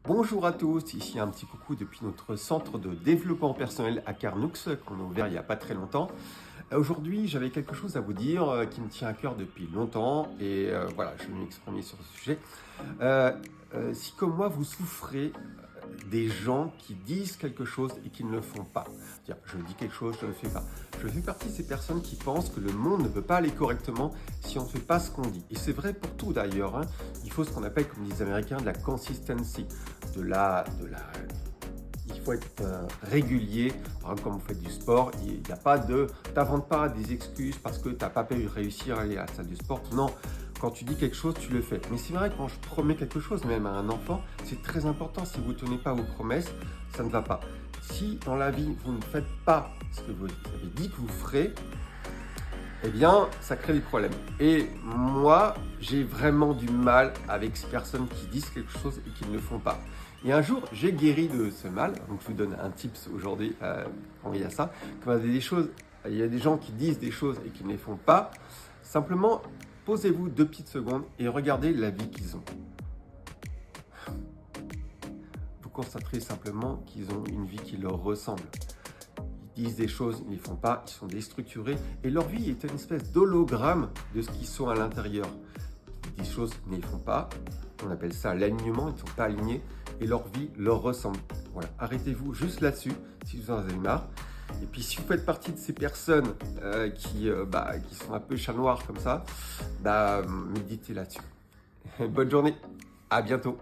Bonjour à tous, ici un petit coucou depuis notre centre de développement personnel à Carnoux qu'on a ouvert il n'y a pas très longtemps. Aujourd'hui, j'avais quelque chose à vous dire qui me tient à cœur depuis longtemps et voilà, je vais m'exprimer sur ce sujet. Si comme moi, vous souffrez des gens qui disent quelque chose et qui ne le font pas. C'est-à-dire, je dis quelque chose, je ne le fais pas. Je fais partie de ces personnes qui pensent que le monde ne peut pas aller correctement si on ne fait pas ce qu'on dit. Et c'est vrai pour tout d'ailleurs. Il faut ce qu'on appelle, comme disent les Américains, de la consistency, il faut être régulier. Par exemple, quand vous faites du sport, il n'y a pas de... T'inventes pas des excuses parce que tu n'as pas pu réussir à aller à la salle du sport. Non, quand tu dis quelque chose, tu le fais. Mais c'est vrai, quand je promets quelque chose, même à un enfant, c'est très important. Si vous ne tenez pas vos promesses, ça ne va pas. Si dans la vie, vous ne faites pas ce que vous avez dit que vous ferez, eh bien, ça crée des problèmes. Et moi, j'ai vraiment du mal avec ces personnes qui disent quelque chose et qui ne le font pas. Et un jour, j'ai guéri de ce mal. Donc, je vous donne un tips aujourd'hui quand il y a ça. Quand il y a des gens qui disent des choses et qui ne les font pas. Simplement, posez-vous 2 petites secondes et regardez la vie qu'ils ont. Vous constaterez simplement qu'ils ont une vie qui leur ressemble. Ils disent des choses, ils ne les font pas, ils sont déstructurés et leur vie est une espèce d'hologramme de ce qu'ils sont à l'intérieur. Ils disent des choses, ils ne les font pas, on appelle ça l'alignement, ils ne sont pas alignés et leur vie leur ressemble. Voilà, arrêtez-vous juste là-dessus si vous en avez marre. Et puis si vous faites partie de ces personnes qui sont un peu chat noir comme ça, méditez là-dessus. Bonne journée, à bientôt.